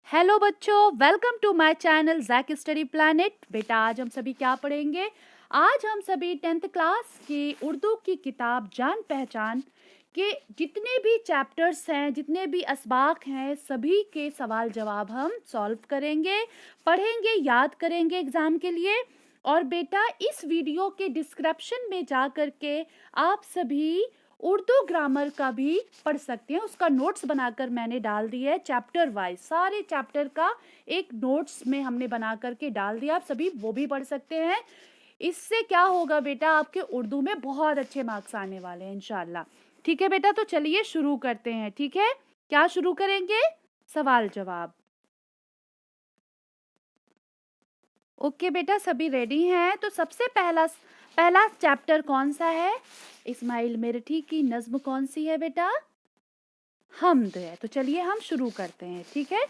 Hello बच्चों, welcome to my channel Jack Study Planet. बेटा आज हम सभी क्या पढ़ेंगे? आज हम सभी 10th क्लास की उर्दू की किताब जान पहचान के जितने भी चैप्टर्स हैं, जितने भी असबाक हैं, सभी के सवाल जवाब हम सॉल्व करेंगे, पढ़ेंगे, याद करेंगे एग्जाम के लिए। और बेटा इस वीडियो के डिस्क्रिप्शन में जा कर के आप सभी उर्दू ग्रामर का भी पढ़ सकते हैं। उसका नोट्स बनाकर मैंने डाल दिया है, चैप्टर वाइज सारे चैप्टर का एक नोट्स में हमने बना करके डाल दिया, आप सभी वो भी पढ़ सकते हैं। इससे क्या होगा बेटा, आपके उर्दू में बहुत अच्छे मार्क्स आने वाले हैं इंशाल्लाह। ठीक है बेटा, तो चलिए शुरू करते हैं। ठीक है, क्या शुरू करेंगे? सवाल जवाब। ओके बेटा, सभी रेडी हैं? तो सबसे पहला चैप्टर कौन सा है? इस्माइल मेरठी की नज्म कौन सी है बेटा? हम्द है। तो चलिए हम शुरू करते हैं। ठीक है,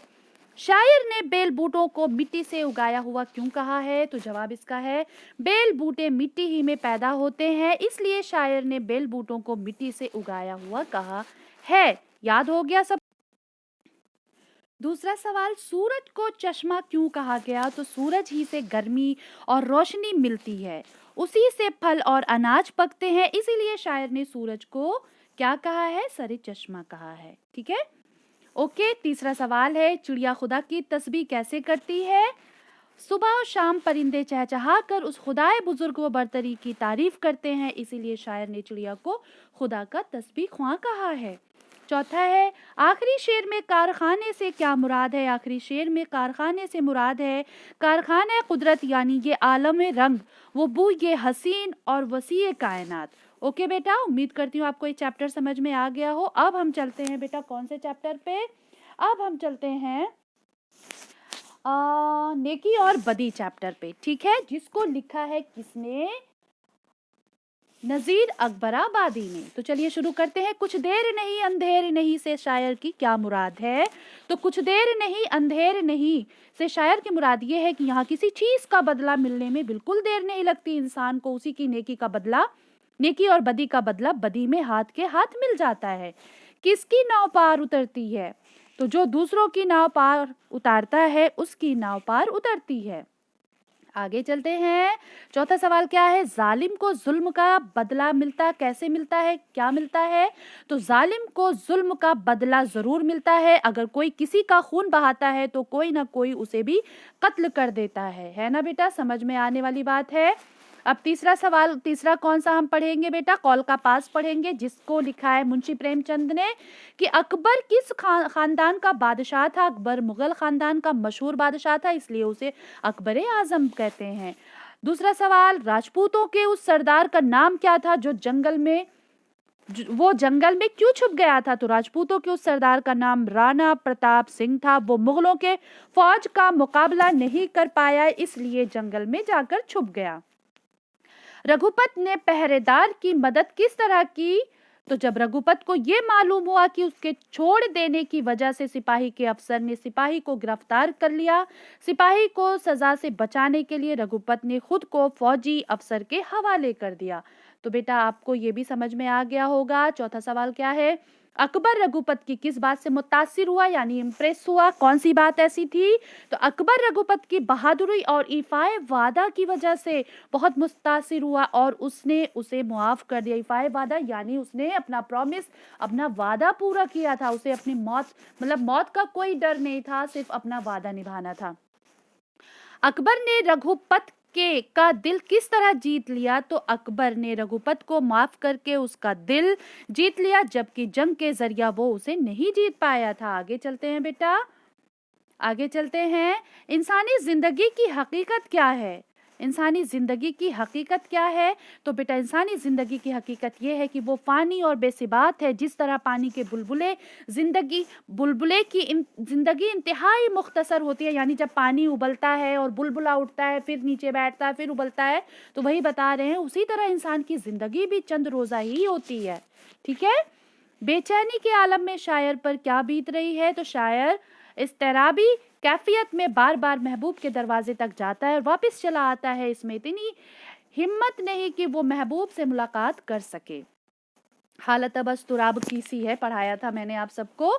शायर ने बेल बूटों को मिट्टी से उगाया हुआ क्यों कहा है? तो जवाब इसका है, बेल बूटे मिट्टी ही में पैदा होते हैं, इसलिए शायर ने बेल बूटों को मिट्टी से उगाया हुआ कहा है। याद हो गया सब? दूसरा सवाल, सूरज को चश्मा क्यों कहा गया? तो सूरज ही से गर्मी और रोशनी मिलती है, उसी से फल और अनाज पकते हैं, इसीलिए शायर ने सूरज को क्या कहा है? सरे चश्मा कहा है। ठीक है, ओके। तीसरा सवाल है, चिड़िया खुदा की तस्बीह कैसे करती है? सुबह और शाम परिंदे चहचहा कर उस खुदाए बुजुर्ग व बरतरी की तारीफ करते हैं, इसीलिए शायर ने चिड़िया को खुदा का तस्बीह ख्वां कहा है। चौथा है, आखिरी शेर में कारखाने से क्या मुराद है? आखिरी शेर में कारखाने से मुराद है कारखाने कुदरत, यानी ये आलम रंग, वो बू, ये हसीन और वसी कायनात। ओके बेटा, उम्मीद करती हूँ आपको ये चैप्टर समझ में आ गया हो। अब हम चलते हैं बेटा कौन से चैप्टर पे? अब हम चलते हैं नेकी और बदी चैप्टर पे। ठीक है, जिसको लिखा है किसने? नजीर अकबराबादी ने। तो चलिए शुरू करते हैं। कुछ देर नहीं अंधेर नहीं से शायर की क्या मुराद है? तो कुछ देर नहीं अंधेर नहीं से शायर की मुराद ये है कि यहाँ किसी चीज का बदला मिलने में बिल्कुल देर नहीं लगती, इंसान को उसी की नेकी का बदला, नेकी और बदी का बदला बदी में हाथ के हाथ मिल जाता है। किसकी नाव पार उतरती है? तो जो दूसरों की नाव पार उतारता है उसकी नाव पार उतरती है। आगे चलते हैं। चौथा सवाल क्या है? जालिम को जुल्म का बदला मिलता कैसे मिलता है? क्या मिलता है? तो जालिम को जुल्म का बदला जरूर मिलता है, अगर कोई किसी का खून बहाता है तो कोई ना कोई उसे भी कत्ल कर देता है ना बेटा? समझ में आने वाली बात है। अब तीसरा सवाल, तीसरा कौन सा हम पढ़ेंगे बेटा? कौल का पास पढ़ेंगे, जिसको लिखा है मुंशी प्रेमचंद ने, कि अकबर किस खानदान का बादशाह था? अकबर मुगल खानदान का मशहूर बादशाह था, इसलिए उसे अकबर आजम कहते हैं। दूसरा सवाल, राजपूतों के उस सरदार का नाम क्या था जो जंगल में क्यों छुप गया था? तो राजपूतों के उस सरदार का नाम राणा प्रताप सिंह था, वो मुगलों के फौज का मुकाबला नहीं कर पाया, इसलिए जंगल में जाकर छुप गया। रघुपत ने पहरेदार की मदद किस तरह की? तो जब रघुपत को यह मालूम हुआ कि उसके छोड़ देने की वजह से सिपाही के अफसर ने सिपाही को गिरफ्तार कर लिया, सिपाही को सजा से बचाने के लिए रघुपत ने खुद को फौजी अफसर के हवाले कर दिया। तो बेटा आपको ये भी समझ में आ गया होगा। चौथा सवाल क्या है? अकबर रघुपत की किस बात से मुतासिर हुआ, यानी इम्प्रेस हुआ? कौन सी बात ऐसी थी? तो अकबर रघुपत की बहादुरी और इफाए वादा की वजह से बहुत मुतासिर हुआ और उसने उसे मुआफ कर दिया। इफाए वादा यानी उसने अपना प्रॉमिस, अपना वादा पूरा किया था, उसे अपनी मौत का कोई डर नहीं था, सिर्फ अपना वादा निभाना था। अकबर ने रघुपत के का दिल किस तरह जीत लिया? तो अकबर ने रघुपत को माफ करके उसका दिल जीत लिया, जबकि जंग के जरिया वो उसे नहीं जीत पाया था। आगे चलते हैं बेटा, आगे चलते हैं। इंसानी जिंदगी की हकीकत क्या है? इंसानी जिंदगी की हकीकत क्या है? तो बेटा इंसानी जिंदगी की हकीकत यह है कि वो फानी और बेसिबात है। जिस तरह पानी के बुलबुले की जिंदगी इंतहाई मुख्तसर होती है, यानी जब पानी उबलता है और बुलबुला उठता है, फिर नीचे बैठता है, फिर उबलता है, तो वही बता रहे हैं, उसी तरह इंसान की जिंदगी भी चंद रोजा ही होती है। ठीक है, बेचैनी के आलम में शायर पर क्या बीत रही है? तो शायर इस्तराबी कैफियत में बार बार महबूब के दरवाजे तक जाता है और वापस चला आता है, इसमें इतनी हिम्मत नहीं कि वो महबूब से मुलाकात कर सके। हालत बस तुराब की सी है, पढ़ाया था मैंने आप सबको।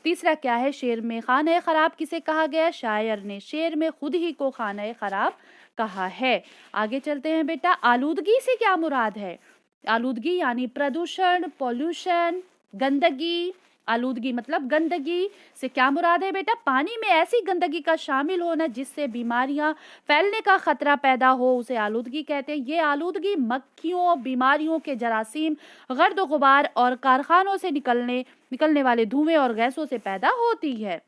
तीसरा क्या है, शेर में खाना खराब किसे कहा गया, शायर ने शेर में खुद ही को खाना खराब कहा है। आगे चलते हैं बेटा, आलूदगी से क्या मुराद है। आलूदगी यानी प्रदूषण, पॉल्यूशन, गंदगी। आलूदगी मतलब गंदगी से क्या मुराद है बेटा, पानी में ऐसी गंदगी का शामिल होना जिससे बीमारियां फैलने का खतरा पैदा हो, उसे आलूदगी कहते हैं। ये आलूदगी मक्खियों, बीमारियों के जरासीम, गर्द गुबार और कारखानों से निकलने वाले धुएं और गैसों से पैदा होती है।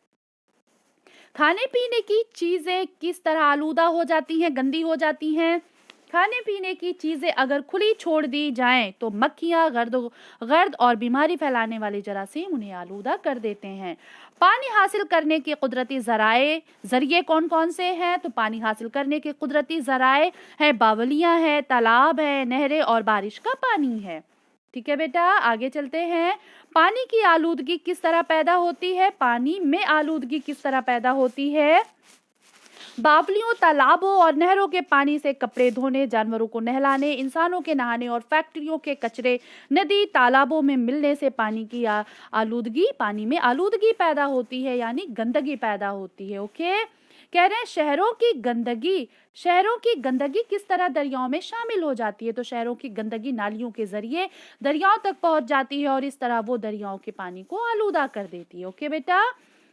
खाने पीने की चीजें किस तरह आलूदा हो जाती हैं, गंदी हो जाती हैं। खाने पीने की चीजें अगर खुली छोड़ दी जाएं तो मक्खियां, गर्द और बीमारी फैलाने वाले जरासीम उन्हें आलूदा कर देते हैं। पानी हासिल करने के कुदरती जरिए कौन कौन से हैं, तो पानी हासिल करने के कुदरती जराए हैं, बावलियां हैं, तालाब है, नहरें और बारिश का पानी है। ठीक है बेटा, आगे चलते हैं। पानी की आलूदगी किस तरह पैदा होती है, पानी में आलूदगी किस तरह पैदा होती है। बावलियों, तालाबों और नहरों के पानी से कपड़े धोने, जानवरों को नहलाने, इंसानों के नहाने और फैक्ट्रियों के कचरे नदी तालाबों में मिलने से पानी की आलूदगी, पानी में आलूदगी पैदा होती है, यानी गंदगी पैदा होती है। ओके, कह रहे हैं शहरों की गंदगी किस तरह दरियाओं में शामिल हो जाती है, तो शहरों की गंदगी नालियों के जरिए दरियाओं तक पहुंच जाती है और इस तरह वो दरियाओं के पानी को आलूदा कर देती है। ओके बेटा,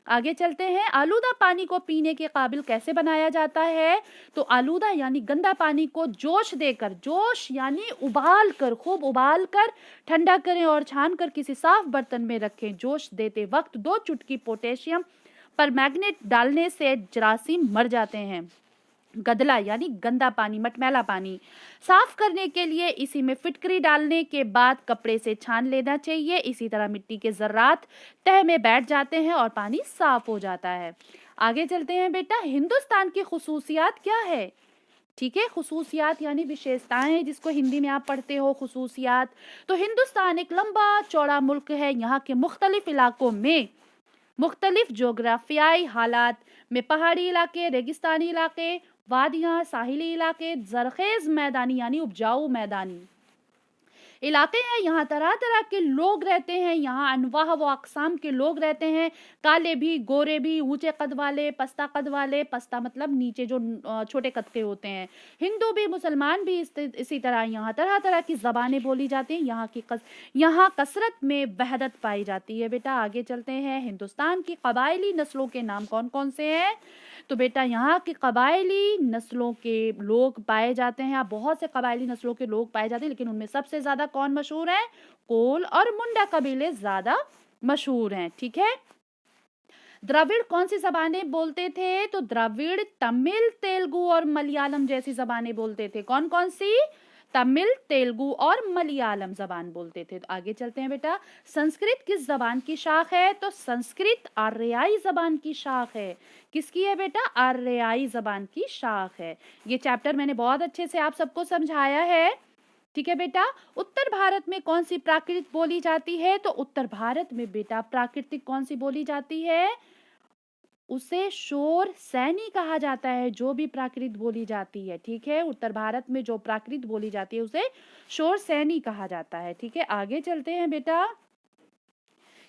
आगे चलते हैं। आलूदा पानी को पीने के काबिल कैसे बनाया जाता है, तो आलूदा यानी गंदा पानी को जोश देकर, जोश यानी उबाल कर, खूब उबाल कर ठंडा करें और छान कर किसी साफ बर्तन में रखें। जोश देते वक्त 2 चुटकी पोटेशियम परमैंगनेट डालने से जरासीम मर जाते हैं। गदला यानी गंदा पानी, मटमैला पानी साफ करने के लिए इसी में फिटकरी डालने के बाद कपड़े से छान लेना चाहिए। इसी तरह मिट्टी के जर्रात तह में बैठ जाते हैं और पानी साफ हो जाता है। आगे चलते हैं बेटा, हिंदुस्तान की खुसूसियात क्या है। ठीक है, खुसूसियात यानी विशेषताएं, जिसको हिंदी में आप पढ़ते हो खुसूसियात। तो हिंदुस्तान एक लंबा चौड़ा मुल्क है। यहाँ के मुख्तलिफ इलाकों में मुख्तलिफ जोग्राफियाई हालात में पहाड़ी इलाके, रेगिस्तानी इलाके, वादियां, साहिली इलाके, जरखेज मैदानी यानी उपजाऊ मैदानी इलाके हैं। यहाँ तरह तरह के लोग रहते हैं, यहाँ अनवाह व अकसाम के लोग रहते हैं, काले भी, गोरे भी, ऊंचे कद वाले, पस्ता कद वाले, पस्ता मतलब नीचे जो छोटे कद के होते हैं, हिंदू भी, मुसलमान भी। इसी तरह यहाँ तरह तरह की ज़बानें बोली जाती हैं। यहाँ कसरत में वहदत पाई जाती है। बेटा आगे चलते हैं, हिंदुस्तान की कबायली नस्लों के नाम कौन कौन से हैं, तो बेटा यहाँ के कबायली नस्लों के लोग पाए जाते हैं। आप बहुत से कबायली नस्लों के लोग पाए जाते हैं, लेकिन उनमें सबसे ज्यादा कौन मशहूर है, कोल और मुंडा कबीले ज्यादा मशहूर हैं। ठीक है, द्रविड़ कौन सी जबानें बोलते थे, तो द्रविड़ तमिल, तेलुगु और मलयालम जैसी जबानें बोलते थे। कौन कौन सी, तमिल, तेलुगु और मलयालम जबान बोलते थे। तो आगे चलते हैं बेटा, संस्कृत किस जबान की शाख है, तो संस्कृत आर्याई जबान की शाख है। किसकी है बेटा, आर्याई जबान की शाख है। ये चैप्टर मैंने बहुत अच्छे से आप सबको समझाया है। ठीक है बेटा, उत्तर भारत में कौन सी प्राकृत बोली जाती है, तो उत्तर भारत में बेटा प्राकृतिक कौन सी बोली जाती है, उसे शोर सैनी कहा जाता है, जो भी प्राकृत बोली जाती है। ठीक है, उत्तर भारत में जो प्राकृत बोली जाती है उसे शोर सैनी कहा जाता है। ठीक है, आगे चलते हैं बेटा,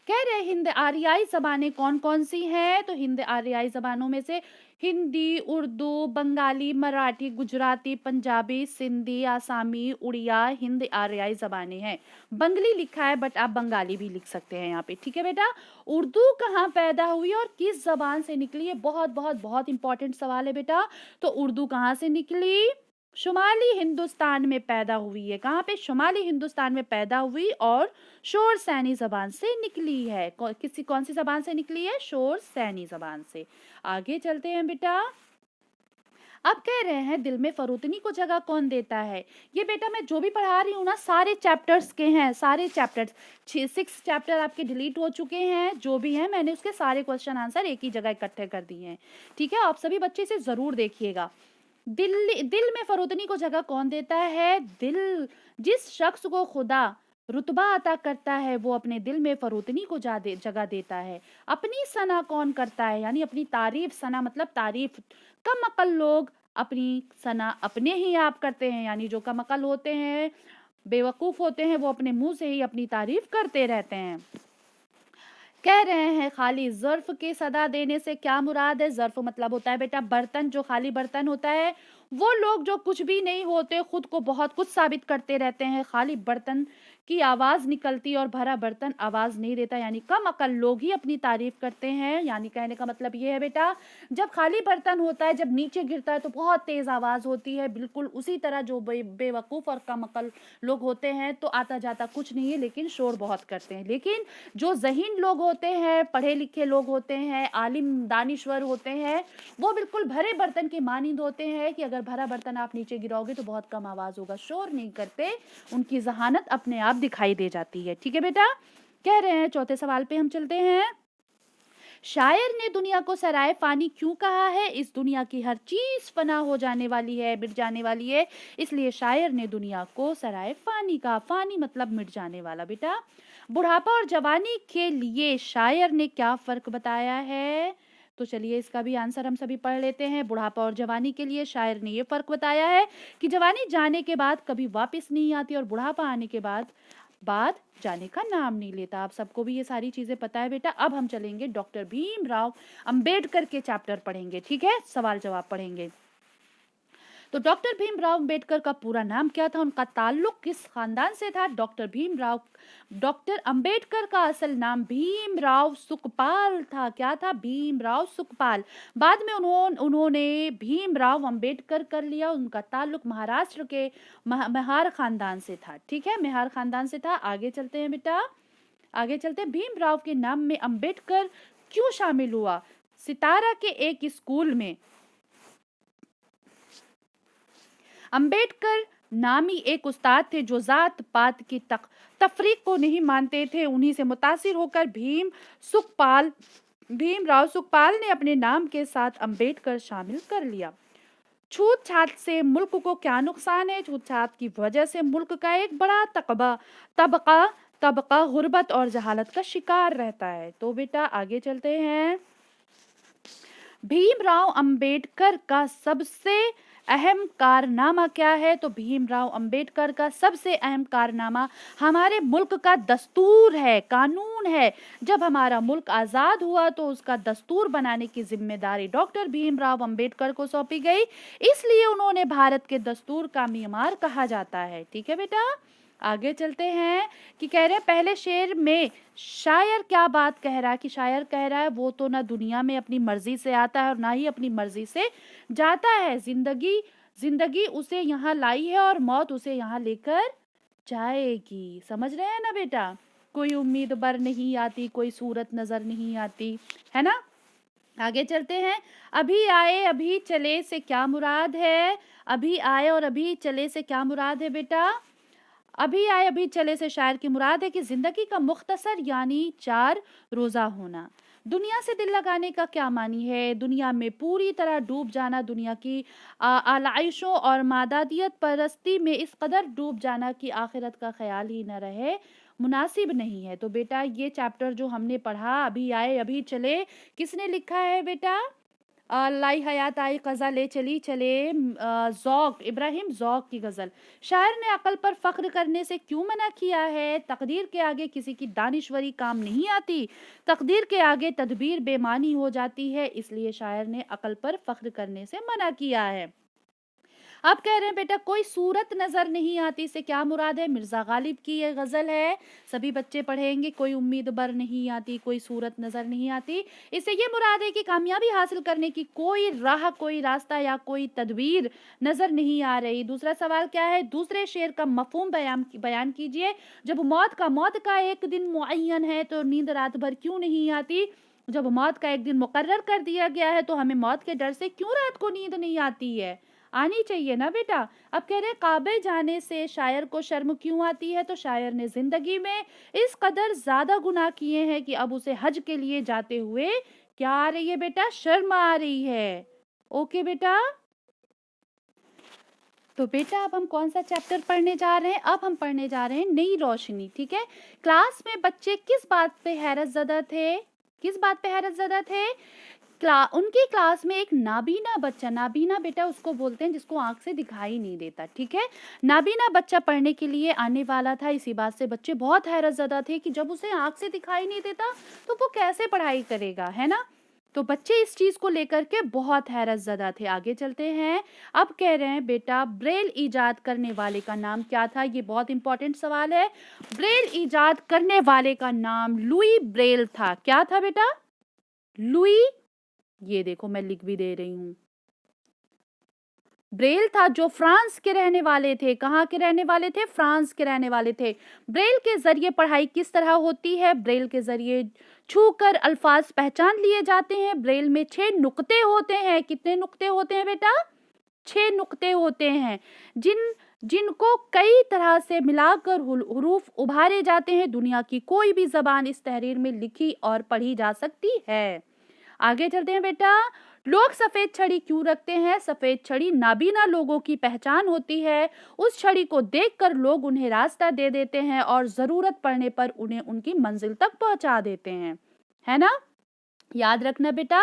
कह रहे हिंद आर्याई जबानें कौन कौन सी हैं, तो हिंद आर्याई जबानों में से हिंदी, उर्दू, बंगाली, मराठी, गुजराती, पंजाबी, सिंधी, आसामी, उड़िया हिंद आर्याई जबानें हैं। बंगली लिखा है बट आप बंगाली भी लिख सकते हैं यहाँ पे। ठीक है बेटा, उर्दू कहाँ पैदा हुई और किस जबान से निकली, है बहुत बहुत बहुत इंपॉर्टेंट सवाल है बेटा। तो उर्दू कहाँ से निकली, शुमाली हिंदुस्तान में पैदा हुई है। कहाँ पे, शुमाली हिंदुस्तान में पैदा हुई और शोर सैनी जबान से निकली है। कौन सी जबान से निकली है, शोर सैनी जबान से। आगे चलते हैं बेटा, अब कह रहे हैं दिल में फरोतनी को जगह कौन देता है। ये बेटा मैं जो भी पढ़ा रही हूँ ना, सारे चैप्टर्स के हैं, सारे चैप्टर्स 6 चैप्टर आपके डिलीट हो चुके हैं, जो भी हैं मैंने उसके सारे क्वेश्चन आंसर एक ही जगह इकट्ठे कर दिए हैं। ठीक है, आप सभी बच्चे इसे जरूर देखिएगा। दिल में फरोतनी को जगह कौन देता है, दिल जिस शख्स को खुदा रुतबा अता करता है वो अपने दिल में फरोतनी को जगह देता है। अपनी सना कौन करता है, यानी अपनी तारीफ, सना मतलब तारीफ, कम अकल लोग अपनी सना अपने ही आप करते हैं, यानी जो कम अकल होते हैं बेवकूफ होते हैं वो अपने मुंह से ही अपनी तारीफ करते रहते हैं। कह रहे हैं खाली ज़र्फ़ की सदा देने से क्या मुराद है। ज़र्फ़ मतलब होता है बेटा बर्तन, जो खाली बर्तन होता है। वो लोग जो कुछ भी नहीं होते, खुद को बहुत कुछ साबित करते रहते हैं। खाली बर्तन की आवाज़ निकलती और भरा बर्तन आवाज़ नहीं देता, यानी कम अकल लोग ही अपनी तारीफ करते हैं। यानी कहने का मतलब ये है बेटा, जब खाली बर्तन होता है, जब नीचे गिरता है तो बहुत तेज़ आवाज़ होती है। बिल्कुल उसी तरह जो बेवकूफ़ और कम अकल लोग होते हैं तो आता जाता कुछ नहीं है, लेकिन शोर बहुत करते हैं। लेकिन जो ज़हीन लोग होते हैं, पढ़े लिखे लोग होते हैं, आलिम दानिश्वर होते हैं, वो बिल्कुल भरे बर्तन के मानिंद होते हैं कि अगर भरा बर्तन आप नीचे गिराओगे तो बहुत कम आवाज़ होगा, शोर नहीं करते, उनकी ज़हानत अपने आप दिखाई दे जाती है। ठीक है बेटा। कह रहे हैं चौथे सवाल पे हम चलते हैं। शायर ने दुनिया को सराय फानी क्यों कहा है। इस दुनिया की हर चीज फना हो जाने वाली है, मिट जाने वाली है, इसलिए शायर ने दुनिया को सराय फानी कहा। फानी मतलब मिट जाने वाला। बेटा बुढ़ापा और जवानी के लिए शायर ने क्या फर्क बताया है, तो चलिए इसका भी आंसर हम सभी पढ़ लेते हैं। बुढ़ापा और जवानी के लिए शायर ने ये फर्क बताया है कि जवानी जाने के बाद कभी वापस नहीं आती और बुढ़ापा आने के बाद जाने का नाम नहीं लेता। आप सबको भी ये सारी चीजें पता है बेटा। अब हम चलेंगे डॉक्टर भीमराव अंबेडकर के चैप्टर पढ़ेंगे। ठीक है, सवाल जवाब पढ़ेंगे। तो डॉक्टर भीमराव अंबेडकर का पूरा नाम क्या था, उनका ताल्लुक किस खानदान से था। डॉक्टर अंबेडकर का असल नाम भीमराव सुखपाल था। क्या था, भीमराव सुखपाल। बाद में उन्होंने भीमराव अंबेडकर कर लिया। उनका ताल्लुक महाराष्ट्र के मेहार खानदान से था। ठीक है, मेहार खानदान से था। आगे चलते हैं बेटा, आगे चलते हैं। भीमराव के नाम में अंबेडकर क्यों शामिल हुआ। सितारा के एक स्कूल में अंबेडकर नामी एक उस्ताद थे जो जात पात की तफरीक को नहीं मानते थे। उन्हीं से मुतासिर होकर भीमराव सुखपाल ने अपने नाम के साथ अंबेडकर शामिल कर लिया। छूत छात से मुल्क को क्या नुकसान है। छूत छात की वजह से मुल्क का एक बड़ा तबका गुर्बत और जहालत का शिकार रहता है। तो बेटा आगे चलते हैं। भीमराव अंबेडकर का सबसे अहम कारनामा क्या है, तो भीमराव अंबेडकर का सबसे अहम कारनामा हमारे मुल्क का दस्तूर है, कानून है। जब हमारा मुल्क आज़ाद हुआ तो उसका दस्तूर बनाने की जिम्मेदारी डॉक्टर भीमराव अंबेडकर को सौंपी गई, इसलिए उन्होंने भारत के दस्तूर का मीमार कहा जाता है। ठीक है बेटा, आगे चलते हैं कि कह रहे हैं पहले शेर में शायर क्या बात कह रहा है, कि शायर कह रहा है वो तो ना दुनिया में अपनी मर्जी से आता है और ना ही अपनी मर्जी से जाता है। जिंदगी उसे यहाँ लाई है और मौत उसे यहाँ लेकर जाएगी। समझ रहे हैं ना बेटा। कोई उम्मीद बर नहीं आती, कोई सूरत नजर नहीं आती, है ना। आगे चलते हैं। अभी आए अभी चले से क्या मुराद है। अभी आए और अभी चले से क्या मुराद है बेटा। अभी आए अभी चले से शायर की मुराद है कि जिंदगी का मुख्तसर यानी 4 रोजा होना। दुनिया से दिल लगाने का क्या मानी है। दुनिया में पूरी तरह डूब जाना, दुनिया की आलाइशों और मादादियत परस्ती में इस कदर डूब जाना कि आखिरत का ख्याल ही न रहे, मुनासिब नहीं है। तो बेटा ये चैप्टर जो हमने पढ़ा, अभी आए अभी चले, किसने लिखा है बेटा। लाई हयात आई कज़ा ले चली चले, ज़ौक़ इब्राहिम ज़ौक़ की गज़ल। शायर ने अकल पर फ़ख्र करने से क्यों मना किया है। तकदीर के आगे किसी की दानिश्वरी काम नहीं आती, तकदीर के आगे तदबीर बेमानी हो जाती है, इसलिए शायर ने अकल पर फ़ख्र करने से मना किया है। अब कह रहे हैं बेटा कोई सूरत नजर नहीं आती से क्या मुराद है। मिर्जा गालिब की ये गजल है, सभी बच्चे पढ़ेंगे। कोई उम्मीद बर नहीं आती, कोई सूरत नजर नहीं आती, इससे ये मुराद है कि कामयाबी हासिल करने की कोई राह, कोई रास्ता या कोई तदबीर नजर नहीं आ रही। दूसरा सवाल क्या है, दूसरे शेर का मफहूम बयान कीजिए। जब मौत का एक दिन मुअय्यन है तो नींद रात भर क्यों नहीं आती। जब मौत का एक दिन मुकर्रर कर दिया गया है तो हमें मौत के डर से क्यों रात को नींद नहीं आती है, आनी चाहिए ना बेटा। अब कह रहे काबे जाने से शायर को शर्म क्यों आती है, तो शायर ने जिंदगी में इस कदर ज्यादा गुनाह किए हैं कि अब उसे हज के लिए जाते हुए क्या आ रही है बेटा, शर्म आ रही है। ओके बेटा। तो बेटा अब हम कौन सा चैप्टर पढ़ने जा रहे हैं, अब हम पढ़ने जा रहे हैं नई रोशनी। ठीक है, क्लास में बच्चे किस बात पे हैरत ज़दा थे, किस बात पे हैरत ज़दा थे उनकी क्लास में एक नाबीना बच्चा, नाबीना बेटा उसको बोलते हैं जिसको आंख से दिखाई नहीं देता, ठीक है। नाबीना बच्चा पढ़ने के लिए आने वाला था। इसी बात से बच्चे बहुत हैरत ज़दा थे कि जब उसे आंख से दिखाई नहीं देता तो वो कैसे पढ़ाई करेगा, है ना। तो बच्चे इस चीज को लेकर के बहुत हैरत ज़दा थे। आगे चलते हैं। अब कह रहे हैं बेटा ब्रेल इजाद करने वाले का नाम क्या था। ये बहुत इंपॉर्टेंट सवाल है। ब्रेल इजाद करने वाले का नाम लुई ब्रेल था। क्या था बेटा? लुई, ये देखो मैं लिख भी दे रही हूं, ब्रेल था, जो फ्रांस के रहने वाले थे। कहाँ के रहने वाले थे? फ्रांस के रहने वाले थे। ब्रेल के जरिए पढ़ाई किस तरह होती है? ब्रेल के जरिए छूकर अल्फाज पहचान लिए जाते हैं। ब्रेल में 6 नुक्ते होते हैं। कितने नुक्ते होते हैं बेटा? 6 नुक्ते होते हैं, जिनको कई तरह से मिलाकर हुरूफ उभारे जाते हैं। दुनिया की कोई भी जबान इस तहरीर में लिखी और पढ़ी जा सकती है। आगे चलते हैं बेटा। लोग सफेद छड़ी क्यों रखते हैं? सफेद छड़ी नाबीना लोगों की पहचान होती है। उस छड़ी को देखकर लोग उन्हें रास्ता दे देते हैं और जरूरत पड़ने पर उन्हें उनकी मंजिल तक पहुंचा देते हैं, है ना। याद रखना बेटा,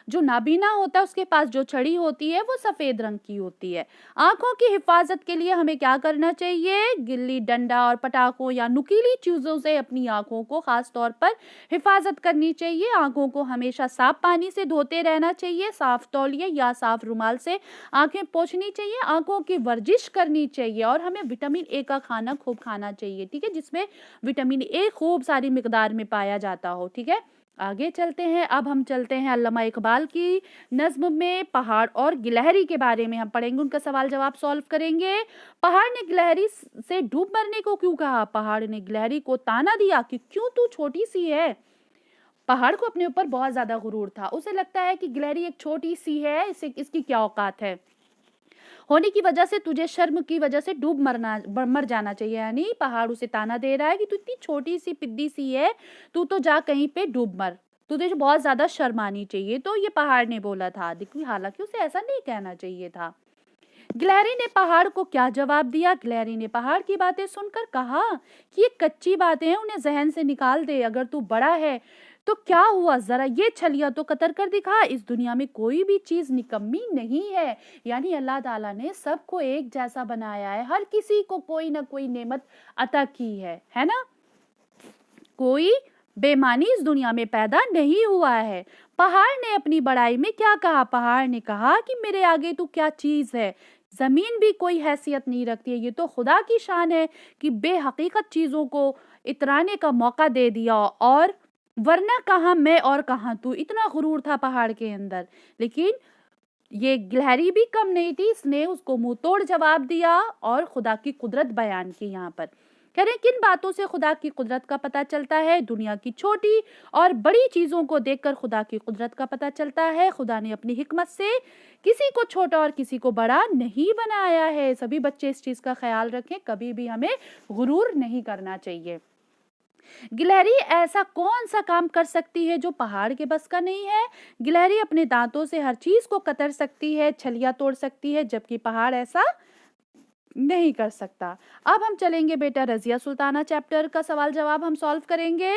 जो नाबीना होता है उसके पास जो छड़ी होती है वो सफेद रंग की होती है। आंखों की हिफाजत के लिए हमें क्या करना चाहिए? गिल्ली डंडा और पटाखों या नुकीली चीजों से अपनी आंखों को खास तौर पर हिफाजत करनी चाहिए। आंखों को हमेशा साफ पानी से धोते रहना चाहिए। साफ तौलिए या साफ रुमाल से आंखें पोंछनी चाहिए। आंखों की वर्जिश करनी चाहिए और हमें विटामिन ए का खाना खूब खाना चाहिए, ठीक है, जिसमें विटामिन ए खूब सारी मिकदार में पाया जाता हो, ठीक है। आगे चलते हैं। अब हम चलते हैं अल्लामा इकबाल की नज्म में। पहाड़ और गिलहरी के बारे में हम पढ़ेंगे, उनका सवाल जवाब सॉल्व करेंगे। पहाड़ ने गिलहरी से डूब मरने को क्यों कहा? पहाड़ ने गिलहरी को ताना दिया कि क्यों तू छोटी सी है। पहाड़ को अपने ऊपर बहुत ज्यादा गुरूर था। उसे लगता है कि गिलहरी एक छोटी सी है, इसकी क्या औकात है, होने की वजह से तुझे शर्म की वजह से मर जाना चाहिए। यानी पहाड़ उसे ताना दे रहा है कि तू इतनी छोटी सी पिद्दी सी है, तू तो जा कहीं पे डूब मर, तुझे बहुत ज्यादा शर्म आनी चाहिए। तो ये पहाड़ ने बोला था, देखिए हालांकि उसे ऐसा नहीं कहना चाहिए था। गिलहरी ने पहाड़ को क्या जवाब दिया? गिलहरी ने पहाड़ की बातें सुनकर कहा कि ये कच्ची बातें हैं, उन्हें जहन से निकाल दे। अगर तू बड़ा है तो क्या हुआ, जरा ये छलिया तो कतर कर दिखा। इस दुनिया में कोई भी चीज निकम्मी नहीं है। यानी अल्लाह ताला ने सबको एक जैसा बनाया है, हर किसी को कोई ना कोई नेमत अता की है ना। कोई बेमानी इस दुनिया में पैदा नहीं हुआ है। पहाड़ ने अपनी बड़ाई में क्या कहा? पहाड़ ने कहा कि मेरे आगे तू क्या चीज है, जमीन भी कोई हैसियत नहीं रखती है। ये तो खुदा की शान है कि बेहकीकत चीजों को इतराने का मौका दे दिया, और वरना कहाँ मैं और कहाँ तू। इतना गुरूर था पहाड़ के अंदर। लेकिन ये गिलहरी भी कम नहीं थी, इसने उसको मुंह तोड़ जवाब दिया और खुदा की कुदरत बयान की। यहाँ पर कह रहे किन बातों से खुदा की कुदरत का पता चलता है? दुनिया की छोटी और बड़ी चीजों को देखकर खुदा की कुदरत का पता चलता है। खुदा ने अपनी हिकमत से किसी को छोटा और किसी को बड़ा नहीं बनाया है। सभी बच्चे इस चीज का ख्याल रखें, कभी भी हमें गुरूर नहीं करना चाहिए। गिलहरी ऐसा कौन सा काम कर सकती है जो पहाड़ के बस का नहीं है? गिलहरी अपने दांतों से हर चीज को कतर सकती है, छलिया तोड़ सकती है, जबकि पहाड़ ऐसा नहीं कर सकता। अब हम चलेंगे बेटा रजिया सुल्ताना चैप्टर का सवाल जवाब हम सॉल्व करेंगे।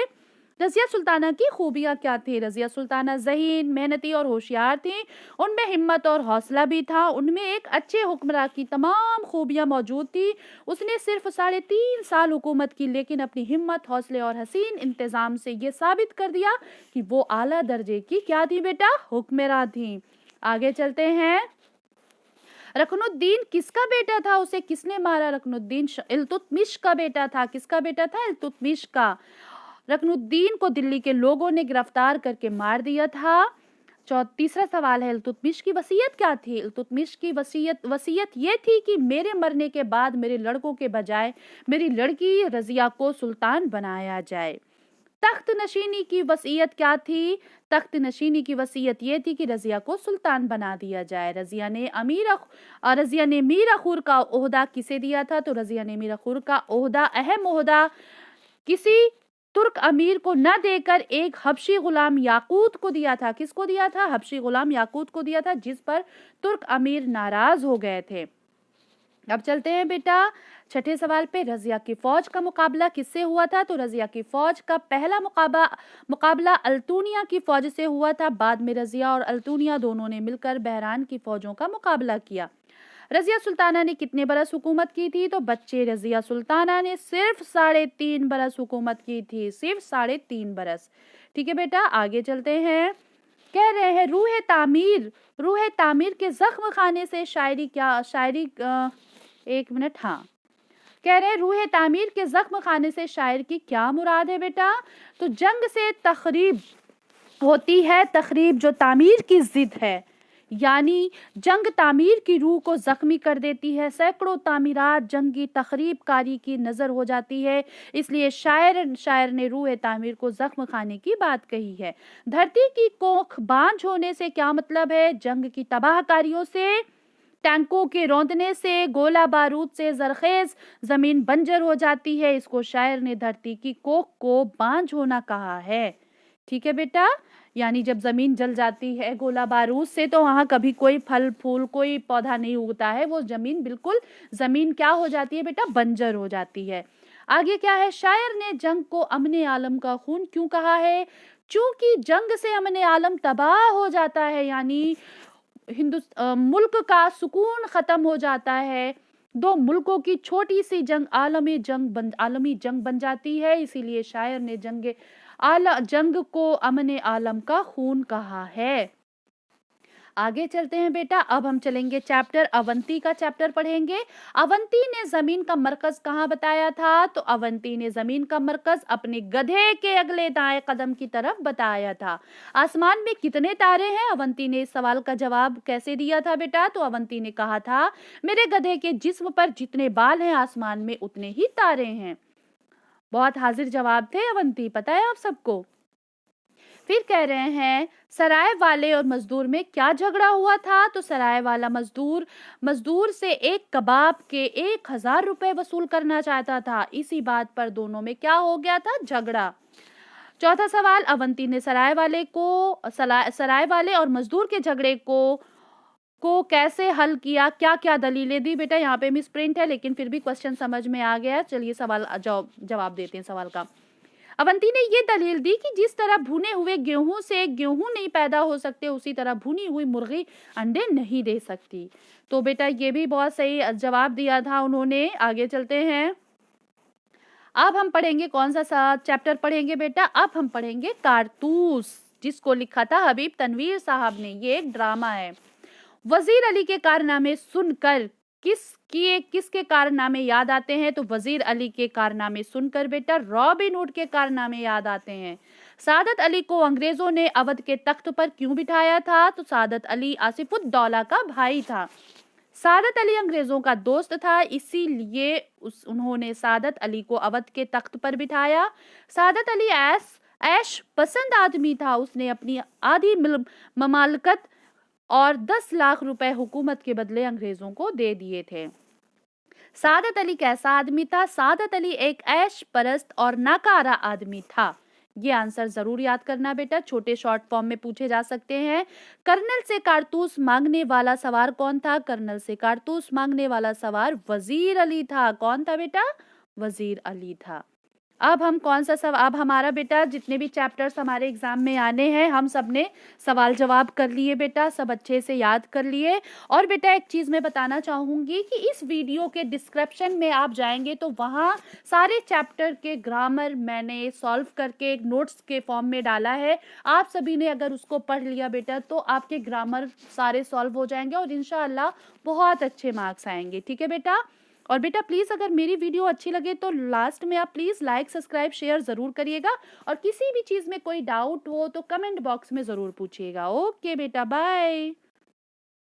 रजिया सुल्ताना की खूबियां क्या थी? रजिया सुल्ताना ज़हीन, मेहनती और होशियार थी। उनमें हिम्मत और हौसला भी था। उनमें एक अच्छे हुक्मरान की तमाम खूबियां मौजूद थी। उसने सिर्फ 3.5 साल हुकूमत की, लेकिन अपनी हिम्मत, हौसले और हसीन इंतजाम से ये साबित कर दिया कि वो आला दर्जे की क्या थी बेटा? हुक्मरान थी। आगे चलते हैं। रकनुद्दीन किसका बेटा था? उसे किसने मारा? रकनुद्दीन इल्तुतमिश का बेटा था। किसका बेटा था? इल्तुतमिश का। रकनुद्दीन को दिल्ली के लोगों ने गिरफ्तार करके मार दिया था। तीसरा सवाल है, इल्तुतमिश की वसीयत क्या थी? इल्तुतमिश की वसीयत ये थी कि मेरे मरने के बाद मेरे लड़कों के बजाय मेरी लड़की रजिया को सुल्तान बनाया जाए। तख्त नशीनी की वसीयत क्या थी? तख्त नशीनी की वसीयत ये थी कि रजिया को सुल्तान बना दिया जाए। रजिया ने मीर अखुर का ओहदा किसे दिया था? तो रजिया ने मीर अखुर का ओहदा, अहम ओहदा, किसी तुर्क अमीर को न देकर एक हबशी गुलाम याकूत को दिया था। किसको दिया था? हबशी गुलाम याकूत को दिया था, जिस पर तुर्क अमीर नाराज हो गए थे। अब चलते हैं बेटा छठे सवाल पे। रजिया की फौज का मुकाबला किससे हुआ था? तो रजिया की फौज का पहला मुकाबला अल्तुनिया की फौज से हुआ था। बाद में रजिया और अल्तुनिया दोनों ने मिलकर बहरान की फौजों का मुकाबला किया। रजिया सुल्ताना ने कितने बरस हुकूमत की थी? तो बच्चे रजिया सुल्ताना ने सिर्फ 3.5 बरस हुकूमत की थी, सिर्फ 3.5 बरस। ठीक है बेटा, आगे चलते हैं। कह रहे हैं रूह तामीर के जख्म खाने से एक मिनट, हाँ, कह रहे हैं रूह तामीर के जख्म खाने से शायर की क्या मुराद है बेटा? तो जंग से तखरीब होती है, तखरीब जो तामीर की जिद है, यानी जंग तामीर की रूह को जख्मी कर देती है। सैकड़ों तामीरात जंगी तखरीब कारी की नजर हो जाती है, इसलिए शायर ने रूह तामीर को जख्म खाने की बात कही है। धरती की कोख बांझ होने से क्या मतलब है? जंग की तबाहकारियों से, टैंकों के रौंदने से, गोला बारूद से जरखेज जमीन बंजर हो जाती है। इसको शायर ने धरती की कोख को बांझ होना कहा है। ठीक है बेटा, यानी जब जमीन जल जाती है गोला बारूद से तो वहां कभी कोई फल फूल कोई पौधा नहीं उगता है, वो जमीन क्या हो जाती है बेटा? बंजर हो जाती है। आगे क्या है? शायर ने जंग को अमने आलम का खून क्यों कहा है? चूंकि जंग से अमने आलम तबाह हो जाता है, यानी मुल्क का सुकून खत्म हो जाता है। दो मुल्कों की छोटी सी जंग आलमी जंग बन जाती है, इसीलिए शायर ने जंग को अमने आलम का खून कहा है। आगे चलते हैं बेटा, अब हम चलेंगे चैप्टर अवंती का चैप्टर पढ़ेंगे। अवंती ने जमीन का मरकज कहाँ बताया था? तो अवंती ने जमीन का मरकज अपने गधे के अगले दाएं कदम की तरफ बताया था। आसमान में कितने तारे हैं? अवंती ने इस सवाल का जवाब कैसे दिया था बेटा? तो अवंती ने कहा था, मेरे गधे के जिस्म पर जितने बाल हैं आसमान में उतने ही तारे हैं। बहुत हाजिर जवाब थे अवंती, पता है आप सबको। फिर कह रहे हैं सराय वाले और मजदूर में क्या झगड़ा हुआ था? तो सराय वाला मजदूर से एक कबाब के 1000 रुपए वसूल करना चाहता था। इसी बात पर दोनों में क्या हो गया था? झगड़ा। चौथा सवाल, अवंती ने सराय वाले और मजदूर के झगड़े को कैसे हल किया? क्या क्या दलीलें दी? बेटा यहाँ पे मिस प्रिंट है, लेकिन फिर भी क्वेश्चन समझ में आ गया। चलिए सवाल जवाब देते हैं सवाल का। अवंती ने ये दलील दी कि जिस तरह भुने हुए गेहूं से गेहूं नहीं पैदा हो सकते, उसी तरह भुनी हुई मुर्गी अंडे नहीं दे सकती। तो बेटा ये भी बहुत सही जवाब दिया था उन्होंने। आगे चलते हैं, अब हम पढ़ेंगे कौन सा चैप्टर पढ़ेंगे बेटा? अब हम पढ़ेंगे कारतूस, जिसको लिखा था हबीब तनवीर साहब ने। ये एक ड्रामा है। वजीर अली के कारनामे सुनकर किसके कारनामे याद आते हैं? तो वजीर अली के कारनामे सुनकर बेटा रॉबिन हुड के कारनामे याद आते हैं। सादत अली को अंग्रेजों ने अवध के तख्त पर क्यों बिठाया था? तो सादत अली आसिफुद्दौला का भाई था। सादत अली अंग्रेजों का दोस्त था, इसीलिए उन्होंने सादत अली को अवध के तख्त पर बिठाया। सादत अली ऐश पसंद आदमी था, उसने अपनी आधी ममालकत और 10 लाख रुपए हुकूमत के बदले अंग्रेजों को दे दिए थे। सादत अली कैसा आदमी था? सादत अली एक ऐश परस्त और नाकारा आदमी था। ये आंसर जरूर याद करना बेटा, छोटे शॉर्ट फॉर्म में पूछे जा सकते हैं। कर्नल से कारतूस मांगने वाला सवार कौन था? कर्नल से कारतूस मांगने वाला सवार वजीर अली था। कौन था बेटा? वजीर अली था। अब हम अब हमारा बेटा जितने भी चैप्टर्स हमारे एग्जाम में आने हैं, हम सब ने सवाल जवाब कर लिए बेटा, सब अच्छे से याद कर लिए। और बेटा एक चीज़ मैं बताना चाहूँगी कि इस वीडियो के डिस्क्रिप्शन में आप जाएंगे तो वहाँ सारे चैप्टर के ग्रामर मैंने सॉल्व करके एक नोट्स के फॉर्म में डाला है। आप सभी ने अगर उसको पढ़ लिया बेटा तो आपके ग्रामर सारे सॉल्व हो जाएंगे और इंशाअल्लाह बहुत अच्छे मार्क्स आएंगे। ठीक है बेटा? और बेटा प्लीज़ अगर मेरी वीडियो अच्छी लगे तो लास्ट में आप प्लीज़ लाइक सब्सक्राइब शेयर ज़रूर करिएगा, और किसी भी चीज़ में कोई डाउट हो तो कमेंट बॉक्स में ज़रूर पूछिएगा। ओके बेटा, बाय।